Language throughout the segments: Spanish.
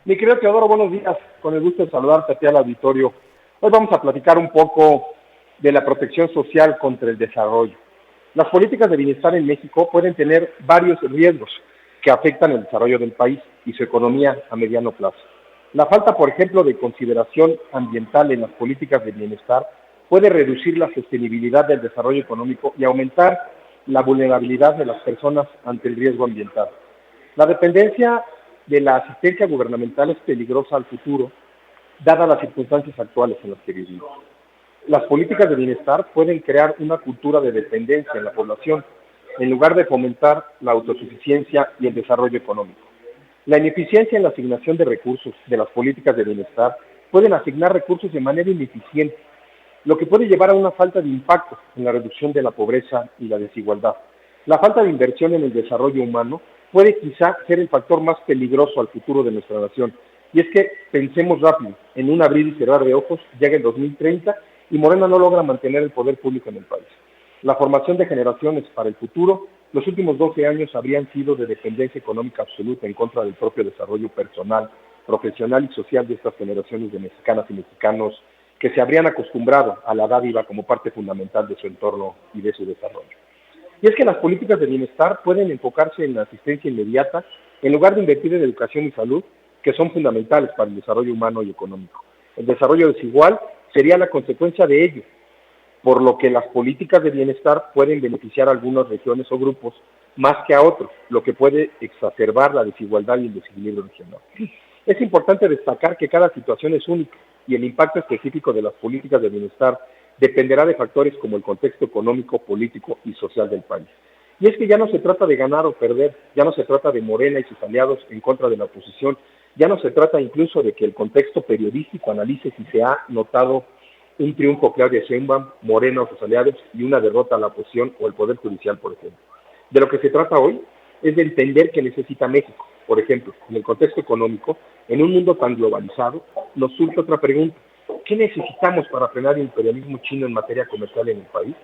Mi querido Teodoro, buenos días. Con el gusto de saludarte aquí al auditorio. Hoy vamos a platicar un poco de la protección social contra el desarrollo. Las políticas de bienestar en México pueden tener varios riesgos que afectan el desarrollo del país y su economía a mediano plazo. La falta, por ejemplo, de consideración ambiental en las políticas de bienestar puede reducir la sostenibilidad del desarrollo económico y aumentar la vulnerabilidad de las personas ante el riesgo ambiental. La dependencia de la asistencia gubernamental es peligrosa al futuro, dadas las circunstancias actuales en las que vivimos. Las políticas de bienestar pueden crear una cultura de dependencia en la población, en lugar de fomentar la autosuficiencia y el desarrollo económico. La ineficiencia en la asignación de recursos de las políticas de bienestar pueden asignar recursos de manera ineficiente, lo que puede llevar a una falta de impacto en la reducción de la pobreza y la desigualdad. La falta de inversión en el desarrollo humano puede quizá ser el factor más peligroso al futuro de nuestra nación. Y es que pensemos rápido, en un abrir y cerrar de ojos, llega el 2030 y Morena no logra mantener el poder público en el país. La formación de generaciones para el futuro, los últimos 12 años habrían sido de dependencia económica absoluta en contra del propio desarrollo personal, profesional y social de estas generaciones de mexicanas y mexicanos que se habrían acostumbrado a la dádiva como parte fundamental de su entorno y de su desarrollo. Y es que las políticas de bienestar pueden enfocarse en la asistencia inmediata en lugar de invertir en educación y salud, que son fundamentales para el desarrollo humano y económico. El desarrollo desigual sería la consecuencia de ello, por lo que las políticas de bienestar pueden beneficiar a algunas regiones o grupos más que a otros, lo que puede exacerbar la desigualdad y el desequilibrio regional. Es importante destacar que cada situación es única y el impacto específico de las políticas de bienestar dependerá de factores como el contexto económico, político y social del país. Y es que ya no se trata de ganar o perder, ya no se trata de Morena y sus aliados en contra de la oposición, ya no se trata incluso de que el contexto periodístico analice si se ha notado un triunfo Claudia Sheinbaum, Morena o sus aliados y una derrota a la oposición o el Poder Judicial, por ejemplo. De lo que se trata hoy es de entender que necesita México. Por ejemplo, en el contexto económico, en un mundo tan globalizado, nos surge otra pregunta. ¿Qué necesitamos para frenar el imperialismo chino en materia comercial en el país?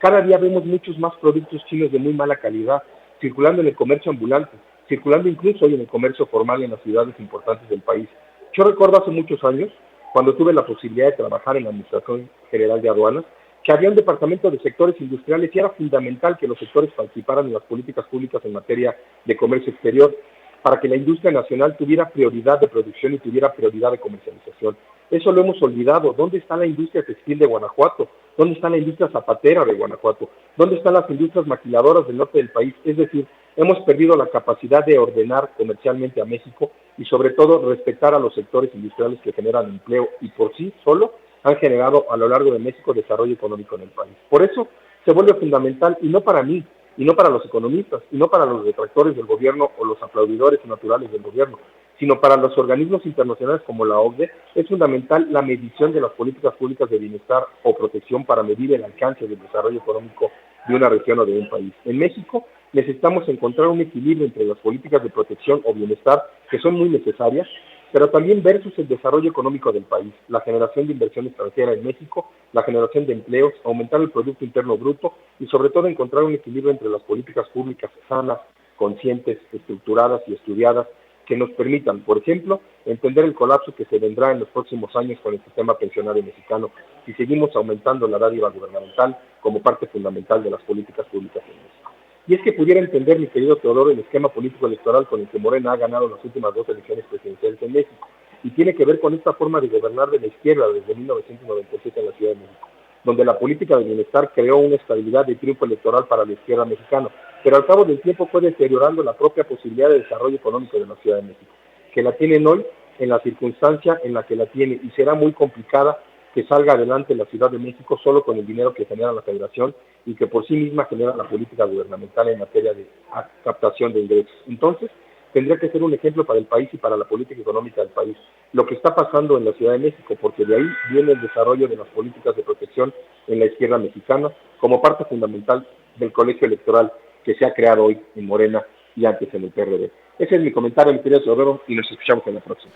Cada día vemos muchos más productos chinos de muy mala calidad circulando en el comercio ambulante, circulando incluso hoy en el comercio formal en las ciudades importantes del país. Yo recuerdo hace muchos años, cuando tuve la posibilidad de trabajar en la Administración General de Aduanas, que había un departamento de sectores industriales y era fundamental que los sectores participaran en las políticas públicas en materia de comercio exterior para que la industria nacional tuviera prioridad de producción y tuviera prioridad de comercialización. Eso lo hemos olvidado. ¿Dónde está la industria textil de Guanajuato? ¿Dónde está la industria zapatera de Guanajuato? ¿Dónde están las industrias maquiladoras del norte del país? Es decir, hemos perdido la capacidad de ordenar comercialmente a México y sobre todo respetar a los sectores industriales que generan empleo y por sí solo han generado a lo largo de México desarrollo económico en el país. Por eso se vuelve fundamental, y no para mí, y no para los economistas, y no para los detractores del gobierno o los aplaudidores naturales del gobierno, sino para los organismos internacionales como la OCDE, es fundamental la medición de las políticas públicas de bienestar o protección para medir el alcance del desarrollo económico de una región o de un país. En México necesitamos encontrar un equilibrio entre las políticas de protección o bienestar, que son muy necesarias, pero también versus el desarrollo económico del país, la generación de inversión extranjera en México, la generación de empleos, aumentar el Producto Interno Bruto y sobre todo encontrar un equilibrio entre las políticas públicas sanas, conscientes, estructuradas y estudiadas que nos permitan, por ejemplo, entender el colapso que se vendrá en los próximos años con el sistema pensionario mexicano si seguimos aumentando la dádiva gubernamental como parte fundamental de las políticas públicas en México. Y es que pudiera entender, mi querido Teodoro, el esquema político electoral con el que Morena ha ganado las últimas 2 elecciones presidenciales en México, y tiene que ver con esta forma de gobernar de la izquierda desde 1997 en la Ciudad de México, donde la política de bienestar creó una estabilidad de triunfo electoral para la izquierda mexicana, pero al cabo del tiempo fue deteriorando la propia posibilidad de desarrollo económico de la Ciudad de México, que la tienen hoy en la circunstancia en la que la tiene, y será muy complicada que salga adelante la Ciudad de México solo con el dinero que genera la Federación y que por sí misma genera la política gubernamental en materia de captación de ingresos. Entonces, tendría que ser un ejemplo para el país y para la política económica del país, lo que está pasando en la Ciudad de México, porque de ahí viene el desarrollo de las políticas de protección en la izquierda mexicana como parte fundamental del colegio electoral que se ha creado hoy en Morena y antes en el PRD. Ese es mi comentario, mi querido Teodoro, y nos escuchamos en la próxima.